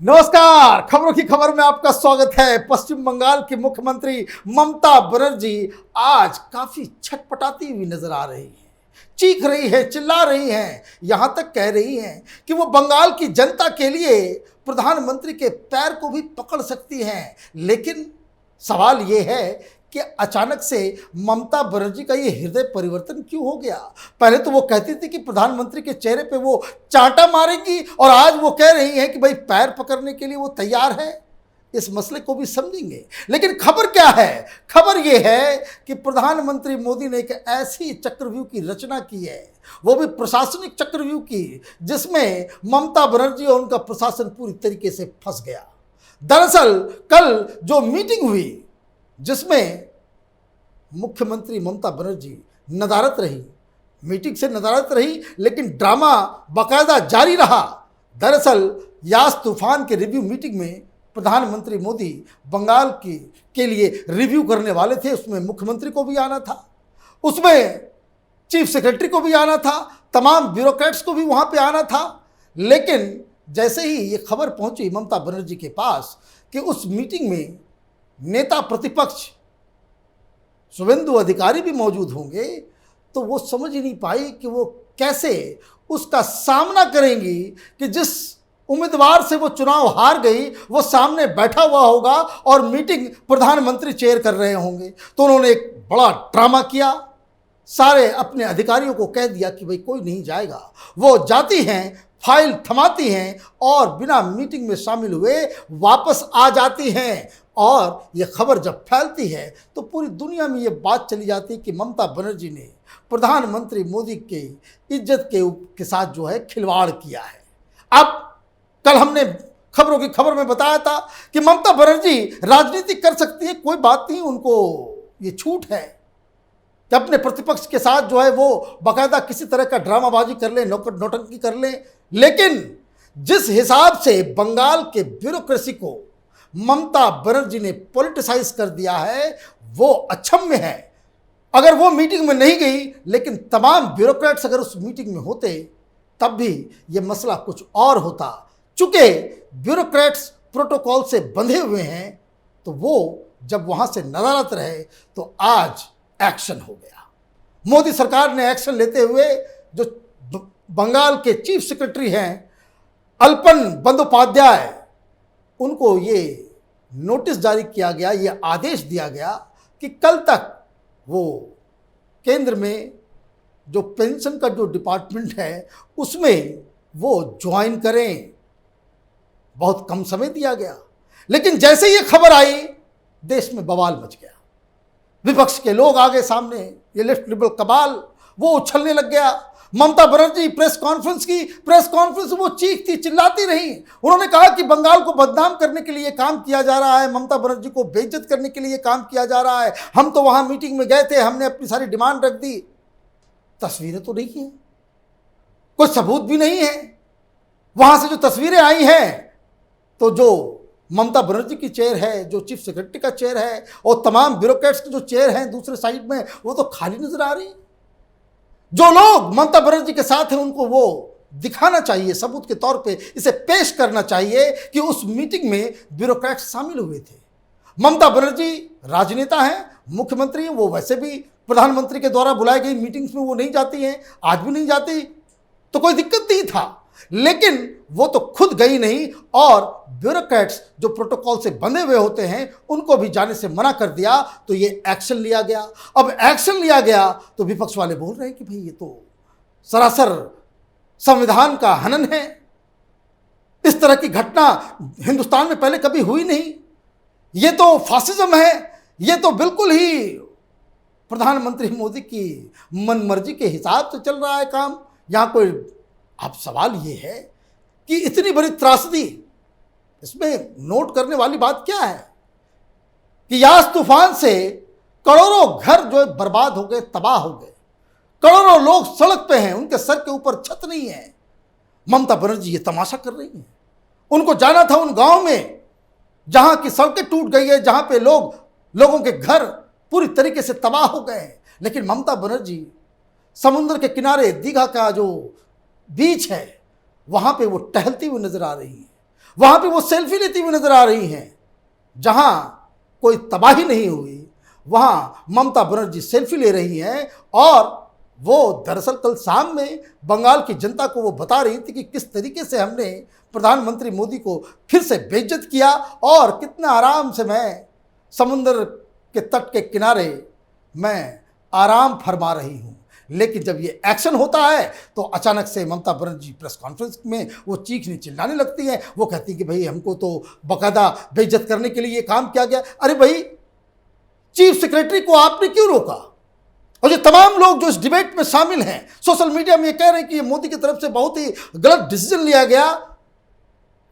नमस्कार, खबरों की खबर में आपका स्वागत है। पश्चिम बंगाल की मुख्यमंत्री ममता बनर्जी आज काफी छटपटाती हुई नजर आ रही है। चीख रही है, चिल्ला रही हैं, यहां तक कह रही हैं कि वो बंगाल की जनता के लिए प्रधानमंत्री के पैर को भी पकड़ सकती हैं। लेकिन सवाल ये है कि अचानक से ममता बनर्जी का ये हृदय परिवर्तन क्यों हो गया। पहले तो वो कहती थी कि प्रधानमंत्री के चेहरे पे वो चांटा मारेंगी और आज वो कह रही हैं कि भाई पैर पकड़ने के लिए वो तैयार है। इस मसले को भी समझेंगे, लेकिन खबर क्या है? खबर ये है कि प्रधानमंत्री मोदी ने एक ऐसी चक्रव्यूह की रचना की है, वो भी प्रशासनिक चक्रव्यूह की, जिसमें ममता बनर्जी और उनका प्रशासन पूरी तरीके से फंस गया। दरअसल कल जो मीटिंग हुई जिसमें मुख्यमंत्री ममता बनर्जी नदारत रही, मीटिंग से नदारत रही, लेकिन ड्रामा बाकायदा जारी रहा। दरअसल यास तूफान के रिव्यू मीटिंग में प्रधानमंत्री मोदी बंगाल के लिए रिव्यू करने वाले थे। उसमें मुख्यमंत्री को भी आना था, उसमें चीफ सेक्रेटरी को भी आना था, तमाम ब्यूरोक्रेट्स को भी वहां पे आना था। लेकिन जैसे ही ये खबर पहुंची ममता बनर्जी के पास कि उस मीटिंग में नेता प्रतिपक्ष शुभेंदु अधिकारी भी मौजूद होंगे, तो वो समझ ही नहीं पाई कि वो कैसे उसका सामना करेंगी कि जिस उम्मीदवार से वो चुनाव हार गई वो सामने बैठा हुआ होगा और मीटिंग प्रधानमंत्री चेयर कर रहे होंगे। तो उन्होंने एक बड़ा ड्रामा किया, सारे अपने अधिकारियों को कह दिया कि भाई कोई नहीं जाएगा। वो जाती हैं, फाइल थमाती हैं और बिना मीटिंग में शामिल हुए वापस आ जाती हैं। और ये खबर जब फैलती है तो पूरी दुनिया में ये बात चली जाती है कि ममता बनर्जी ने प्रधानमंत्री मोदी के इज्जत के साथ जो है खिलवाड़ किया है। अब कल हमने खबरों की खबर में बताया था कि ममता बनर्जी राजनीति कर सकती है, कोई बात नहीं, उनको ये छूट है कि अपने प्रतिपक्ष के साथ जो है वो बाकायदा किसी तरह का ड्रामाबाजी कर ले, नौटंकी कर ले। लेकिन जिस हिसाब से बंगाल के ब्यूरोक्रेसी को ममता बनर्जी ने पॉलिटिसाइज कर दिया है वो अक्षम्य है। अगर वो मीटिंग में नहीं गई, लेकिन तमाम ब्यूरोक्रेट्स अगर उस मीटिंग में होते तब भी ये मसला कुछ और होता। चूंकि ब्यूरोक्रेट्स प्रोटोकॉल से बंधे हुए हैं तो वो जब वहां से नदारत रहे तो आज एक्शन हो गया। मोदी सरकार ने एक्शन लेते हुए जो बंगाल के चीफ सेक्रेटरी हैं अल्पन बंदोपाध्याय, उनको ये नोटिस जारी किया गया, ये आदेश दिया गया कि कल तक वो केंद्र में जो पेंशन का जो डिपार्टमेंट है उसमें वो ज्वाइन करें। बहुत कम समय दिया गया, लेकिन जैसे ये खबर आई देश में बवाल मच गया। विपक्ष के लोग आगे सामने, ये लेफ्ट लिबरल कबाल वो उछलने लग गया। ममता बनर्जी प्रेस कॉन्फ्रेंस वो चीखती चिल्लाती रही। उन्होंने कहा कि बंगाल को बदनाम करने के लिए काम किया जा रहा है, ममता बनर्जी को बेइज्जत करने के लिए काम किया जा रहा है। हम तो वहां मीटिंग में गए थे, हमने अपनी सारी डिमांड रख दी। तस्वीरें तो नहीं है, कोई सबूत भी नहीं है। वहां से जो तस्वीरें आई हैं तो जो ममता बनर्जी की चेयर है, जो चीफ सेक्रेटरी का चेयर है और तमाम ब्यूरोक्रेट्स की जो चेयर हैं दूसरे साइड में, वो तो खाली नजर आ रही। जो लोग ममता बनर्जी के साथ हैं उनको वो दिखाना चाहिए, सबूत के तौर पे इसे पेश करना चाहिए कि उस मीटिंग में ब्यूरोक्रेट शामिल हुए थे। ममता बनर्जी राजनेता हैं, मुख्यमंत्री हैं, वो वैसे भी प्रधानमंत्री के द्वारा बुलाई गई मीटिंग्स में वो नहीं जाती हैं, आज भी नहीं जाती, तो कोई दिक्कत नहीं था। लेकिन वो तो खुद गई नहीं और ब्यूरोक्रेट्स जो प्रोटोकॉल से बंधे हुए होते हैं उनको भी जाने से मना कर दिया, तो ये एक्शन लिया गया। अब एक्शन लिया गया तो विपक्ष वाले बोल रहे हैं कि भाई ये तो सरासर संविधान का हनन है, इस तरह की घटना हिंदुस्तान में पहले कभी हुई नहीं, ये तो फासिज्म है, ये तो बिल्कुल ही प्रधानमंत्री मोदी की मनमर्जी के हिसाब से चल रहा है काम। यहां कोई, अब सवाल ये है कि इतनी बड़ी त्रासदी, इसमें नोट करने वाली बात क्या है कि यास तूफान से करोड़ों घर जो है बर्बाद हो गए, तबाह हो गए, करोड़ों लोग सड़क पे हैं, उनके सर के ऊपर छत नहीं है। ममता बनर्जी ये तमाशा कर रही हैं। उनको जाना था उन गांव में जहां की सड़कें टूट गई है, जहां पे लोगों के घर पूरी तरीके से तबाह हो गए हैं। लेकिन ममता बनर्जी समुद्र के किनारे दीघा का जो बीच है वहां पे वो टहलती हुई नजर आ रही है। वहां पे वो सेल्फी लेती हुई नजर आ रही हैं। जहां कोई तबाही नहीं हुई वहां ममता बनर्जी सेल्फी ले रही हैं और वो दरअसल कल शाम में बंगाल की जनता को वो बता रही थी कि किस तरीके से हमने प्रधानमंत्री मोदी को फिर से बेइज्जत किया और कितना आराम से मैं समुद्र के तट के किनारे मैं आराम फरमा रही हूँ। लेकिन जब ये एक्शन होता है तो अचानक से ममता बनर्जी प्रेस कॉन्फ्रेंस में वो चीखने चिल्लाने लगती हैं। वो कहती हैं कि भाई हमको तो बाकायदा बेइज्जत करने के लिए ये काम किया गया। अरे भाई, चीफ सेक्रेटरी को आपने क्यों रोका? और ये तमाम लोग जो इस डिबेट में शामिल हैं, सोशल मीडिया में ये कह रहे हैं कि ये मोदी की तरफ से बहुत ही गलत डिसीजन लिया गया,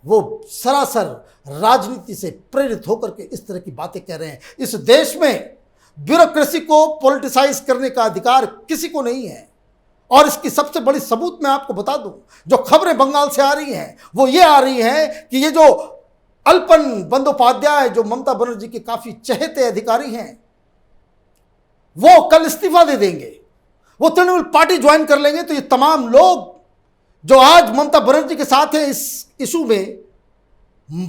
वो सरासर राजनीति से प्रेरित होकर के इस तरह की बातें कह रहे हैं। इस देश में ब्यूरोक्रेसी को पॉलिटिसाइज करने का अधिकार किसी को नहीं है। और इसकी सबसे बड़ी सबूत मैं आपको बता दूं, जो खबरें बंगाल से आ रही हैं वो ये आ रही हैं कि ये जो अल्पन बंदोपाध्याय, जो ममता बनर्जी के काफी चहेते अधिकारी हैं, वो कल इस्तीफा दे देंगे, वो तृणमूल पार्टी ज्वाइन कर लेंगे। तो ये तमाम लोग जो आज ममता बनर्जी के साथ हैं इस इशू में,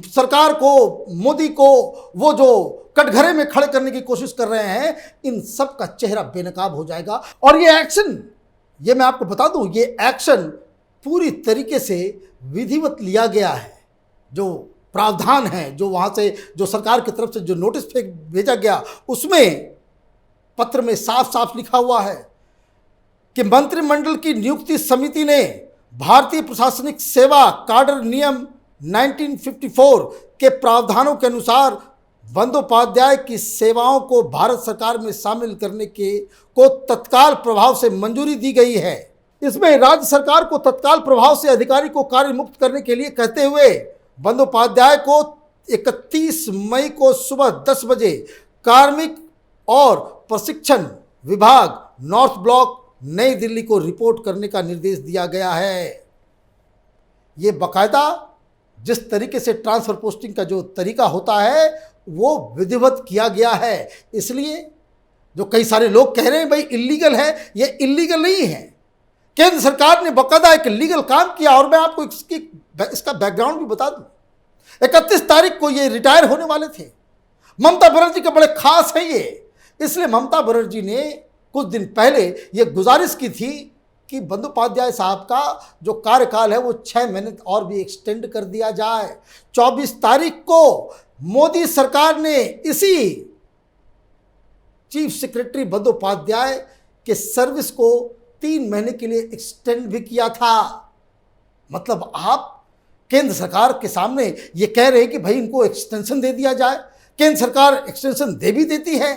सरकार को, मोदी को वो जो कटघरे में खड़े करने की कोशिश कर रहे हैं, इन सब का चेहरा बेनकाब हो जाएगा। और ये एक्शन, ये मैं आपको बता दूं, ये एक्शन पूरी तरीके से विधिवत लिया गया है। जो प्रावधान है, जो वहां से, जो सरकार की तरफ से जो नोटिस भेजा गया, उसमें पत्र में साफ साफ लिखा हुआ है कि मंत्रिमंडल की नियुक्ति समिति ने भारतीय प्रशासनिक सेवा काडर नियम 1954 के प्रावधानों के अनुसार बंदोपाध्याय की सेवाओं को भारत सरकार में शामिल करने को तत्काल प्रभाव से मंजूरी दी गई है। इसमें राज्य सरकार को तत्काल प्रभाव से अधिकारी को कार्य मुक्त करने के लिए कहते हुए बंदोपाध्याय को 31 मई को सुबह 10 बजे कार्मिक और प्रशिक्षण विभाग नॉर्थ ब्लॉक नई दिल्ली को रिपोर्ट करने का निर्देश दिया गया है। ये बाकायदा जिस तरीके से ट्रांसफर पोस्टिंग का जो तरीका होता है वो विधिवत किया गया है। इसलिए जो कई सारे लोग कह रहे हैं भाई इल्लीगल है, ये इल्लीगल नहीं है। केंद्र सरकार ने बाकायदा एक लीगल काम किया। और मैं आपको इसका बैकग्राउंड भी बता दूं, 31 तारीख को ये रिटायर होने वाले थे। ममता बनर्जी के बड़े खास है ये, इसलिए ममता बनर्जी ने कुछ दिन पहले ये गुजारिश की थी कि बंदोपाध्याय साहब का जो कार्यकाल है वो 6 महीने और भी एक्सटेंड कर दिया जाए। 24 तारीख को मोदी सरकार ने इसी चीफ सेक्रेटरी बंदोपाध्याय के सर्विस को 3 महीने के लिए एक्सटेंड भी किया था। मतलब आप केंद्र सरकार के सामने ये कह रहे हैं कि भाई इनको एक्सटेंशन दे दिया जाए। केंद्र सरकार एक्सटेंशन दे भी देती है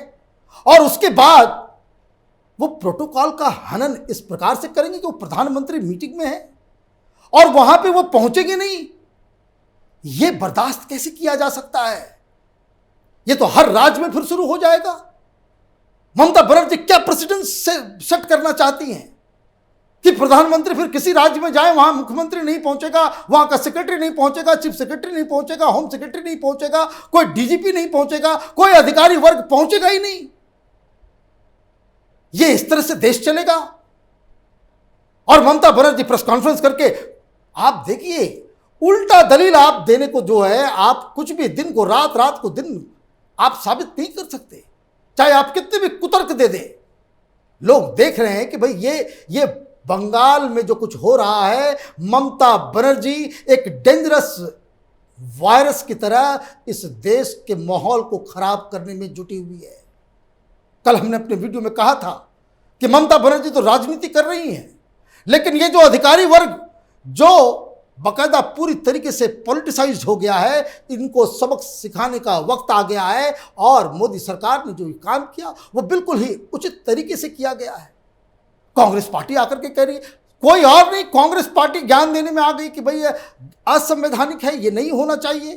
और उसके बाद वो प्रोटोकॉल का हनन इस प्रकार से करेंगे कि वो प्रधानमंत्री मीटिंग में है और वहां पे वो पहुंचेंगे नहीं। ये बर्दाश्त कैसे किया जा सकता है? ये तो हर राज्य में फिर शुरू हो जाएगा। ममता बनर्जी क्या प्रेसिडेंस सेट करना चाहती हैं कि प्रधानमंत्री फिर किसी राज्य में जाए, वहां मुख्यमंत्री नहीं पहुंचेगा, वहां का सेक्रेटरी नहीं पहुंचेगा, चीफ सेक्रेटरी नहीं पहुंचेगा, होम सेक्रेटरी नहीं पहुंचेगा, कोई डीजीपी नहीं पहुंचेगा, कोई अधिकारी वर्ग पहुंचेगा ही नहीं। ये इस तरह से देश चलेगा? और ममता बनर्जी प्रेस कॉन्फ्रेंस करके आप देखिए, उल्टा दलील आप देने को जो है, आप कुछ भी दिन को रात, रात को दिन आप साबित नहीं कर सकते, चाहे आप कितने भी कुतर्क दे दें। लोग देख रहे हैं कि भाई ये बंगाल में जो कुछ हो रहा है, ममता बनर्जी एक डेंजरस वायरस की तरह इस देश के माहौल को खराब करने में जुटी हुई है। कल हमने अपने वीडियो में कहा था कि ममता बनर्जी तो राजनीति कर रही हैं, लेकिन ये जो अधिकारी वर्ग जो बाकायदा पूरी तरीके से पॉलिटिसाइज्ड हो गया है, इनको सबक सिखाने का वक्त आ गया है। और मोदी सरकार ने जो काम किया वो बिल्कुल ही उचित तरीके से किया गया है। कांग्रेस पार्टी आकर के कह रही है, कोई और नहीं, कांग्रेस पार्टी ज्ञान देने में आ गई कि भाई असंवैधानिक है, ये नहीं होना चाहिए।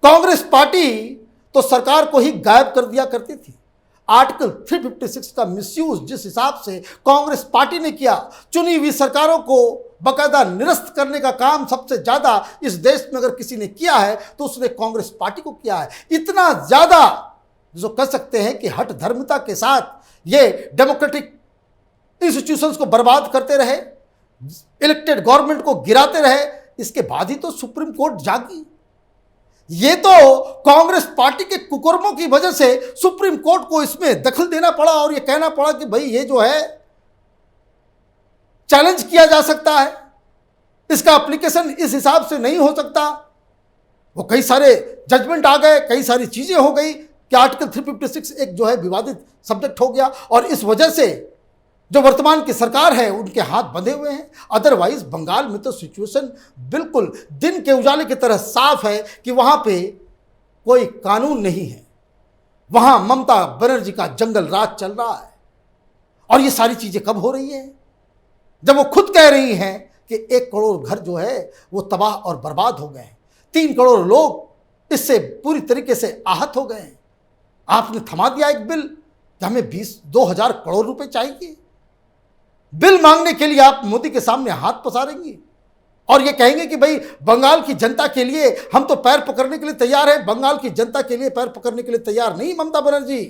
कांग्रेस पार्टी तो सरकार को ही गायब कर दिया करती थी। आर्टिकल 356 का मिसयूज जिस हिसाब से कांग्रेस पार्टी ने किया, चुनी हुई सरकारों को बाकायदा निरस्त करने का काम सबसे ज्यादा इस देश में अगर किसी ने किया है तो उसने कांग्रेस पार्टी को किया है। इतना ज्यादा जो कह सकते हैं कि हठ धर्मिता के साथ ये डेमोक्रेटिक इंस्टीट्यूशंस को बर्बाद करते रहे, इलेक्टेड गवर्नमेंट को गिराते रहे, इसके बाद ही तो सुप्रीम कोर्ट जागी। ये तो कांग्रेस पार्टी के कुकर्मों की वजह से सुप्रीम कोर्ट को इसमें दखल देना पड़ा और ये कहना पड़ा कि भाई ये जो है चैलेंज किया जा सकता है, इसका एप्लीकेशन इस हिसाब से नहीं हो सकता। वो कई सारे जजमेंट आ गए, कई सारी चीजें हो गई कि आर्टिकल 356 एक जो है विवादित सब्जेक्ट हो गया और इस वजह से जो वर्तमान की सरकार है उनके हाथ बंधे हुए हैं। अदरवाइज बंगाल में तो सिचुएशन बिल्कुल दिन के उजाले की तरह साफ है कि वहां पे कोई कानून नहीं है, वहां ममता बनर्जी का जंगल राज चल रहा है। और ये सारी चीजें कब हो रही है? जब वो खुद कह रही हैं कि 1 करोड़ घर जो है वो तबाह और बर्बाद हो गए हैं, 3 करोड़ लोग इससे पूरी तरीके से आहत हो गए हैं। आपने थमा दिया एक बिल कि हमें 2,000 करोड़ रुपए चाहिए। बिल मांगने के लिए आप मोदी के सामने हाथ पसारेंगी और ये कहेंगे कि भाई बंगाल की जनता के लिए हम तो पैर पकड़ने के लिए तैयार हैं। बंगाल की जनता के लिए पैर पकड़ने के लिए तैयार नहीं ममता बनर्जी।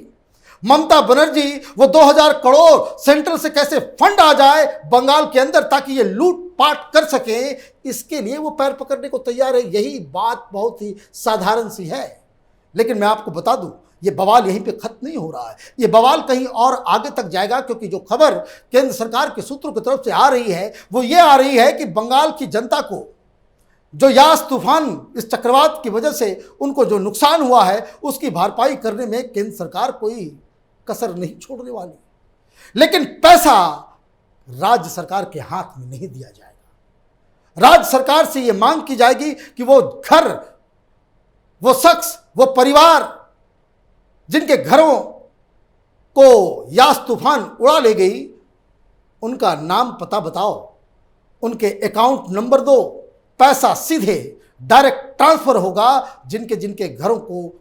ममता बनर्जी वो 2,000 करोड़ सेंट्रल से कैसे फंड आ जाए बंगाल के अंदर ताकि ये लूटपाट कर सके, इसके लिए वो पैर पकड़ने को तैयार है। यही बात बहुत ही साधारण सी है। लेकिन मैं आपको बता दूं, ये बवाल यहीं पे खत्म नहीं हो रहा है, ये बवाल कहीं और आगे तक जाएगा, क्योंकि जो खबर केंद्र सरकार के सूत्रों की तरफ से आ रही है वो ये आ रही है कि बंगाल की जनता को जो यास तूफान, इस चक्रवात की वजह से उनको जो नुकसान हुआ है उसकी भरपाई करने में केंद्र सरकार कोई कसर नहीं छोड़ने वाली। लेकिन पैसा राज्य सरकार के हाथ में नहीं दिया जाएगा। राज्य सरकार से यह मांग की जाएगी कि वो घर, वो शख्स, वो परिवार जिनके घरों को यास तूफान उड़ा ले गई, उनका नाम पता बताओ, उनके अकाउंट नंबर दो, पैसा सीधे डायरेक्ट ट्रांसफर होगा जिनके जिनके घरों को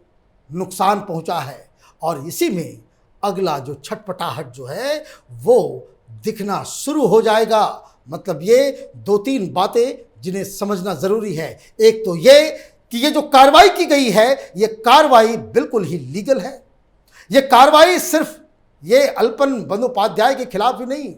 नुकसान पहुंचा है। और इसी में अगला जो छटपटाहट जो है वो दिखना शुरू हो जाएगा। मतलब ये 2-3 बातें जिन्हें समझना जरूरी है। एक तो ये कि ये जो कार्रवाई की गई है ये कार्रवाई बिल्कुल ही लीगल है। ये कार्रवाई सिर्फ ये अल्पन बंदोपाध्याय के खिलाफ ही नहीं,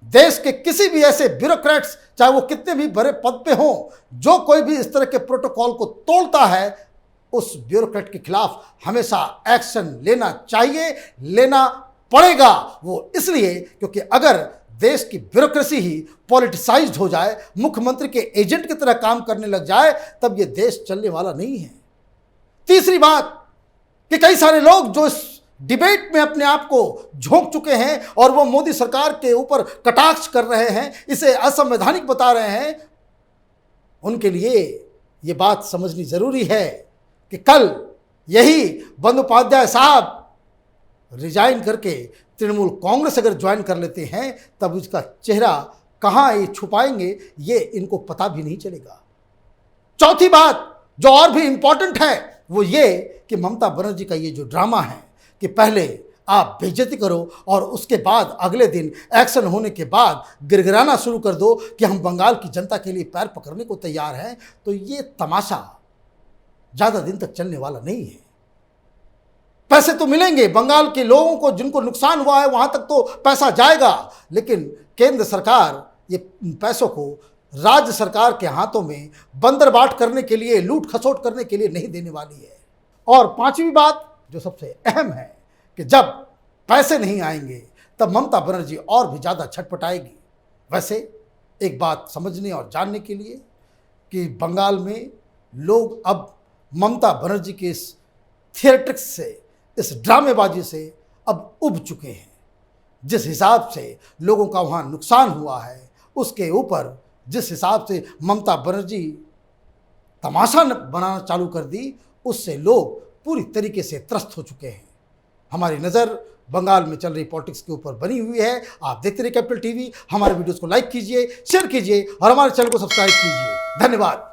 देश के किसी भी ऐसे ब्यूरोक्रेट्स, चाहे वो कितने भी बड़े पद पे हों, जो कोई भी इस तरह के प्रोटोकॉल को तोड़ता है उस ब्यूरोक्रेट के खिलाफ हमेशा एक्शन लेना चाहिए, लेना पड़ेगा। वो इसलिए क्योंकि अगर देश की ब्यूरोक्रेसी ही पॉलिटिसाइज्ड हो जाए, मुख्यमंत्री के एजेंट की तरह काम करने लग जाए, तब ये देश चलने वाला नहीं है। तीसरी बात कि कई सारे लोग जो इस डिबेट में अपने आप को झोंक चुके हैं और वो मोदी सरकार के ऊपर कटाक्ष कर रहे हैं, इसे असंवैधानिक बता रहे हैं, उनके लिए ये बात समझनी जरूरी है कि कल यही बंदोपाध्याय साहब रिजाइन करके तृणमूल कांग्रेस अगर ज्वाइन कर लेते हैं तब उसका चेहरा कहां ये छुपाएंगे ये इनको पता भी नहीं चलेगा। चौथी बात जो और भी इंपॉर्टेंट है वो ये कि ममता बनर्जी का ये जो ड्रामा है कि पहले आप बेइज्जती करो और उसके बाद अगले दिन एक्शन होने के बाद गिड़गिड़ाना शुरू कर दो कि हम बंगाल की जनता के लिए पैर पकड़ने को तैयार हैं, तो ये तमाशा ज़्यादा दिन तक चलने वाला नहीं है। पैसे तो मिलेंगे बंगाल के लोगों को, जिनको नुकसान हुआ है वहाँ तक तो पैसा जाएगा, लेकिन केंद्र सरकार ये पैसों को राज्य सरकार के हाथों में बंदरबाट करने के लिए, लूट खसोट करने के लिए नहीं देने वाली है। और पांचवी बात जो सबसे अहम है कि जब पैसे नहीं आएंगे तब ममता बनर्जी और भी ज़्यादा छटपटाएगी। वैसे एक बात समझने और जानने के लिए कि बंगाल में लोग अब ममता बनर्जी के इस थिएट्रिक्स से, इस ड्रामेबाजी से अब उब चुके हैं। जिस हिसाब से लोगों का वहाँ नुकसान हुआ है, उसके ऊपर जिस हिसाब से ममता बनर्जी तमाशा बनाना चालू कर दी, उससे लोग पूरी तरीके से त्रस्त हो चुके हैं। हमारी नज़र बंगाल में चल रही पॉलिटिक्स के ऊपर बनी हुई है। आप देखते रहिए कैपिटल टीवी। हमारे वीडियोस को लाइक कीजिए, शेयर कीजिए और हमारे चैनल को सब्सक्राइब कीजिए। धन्यवाद।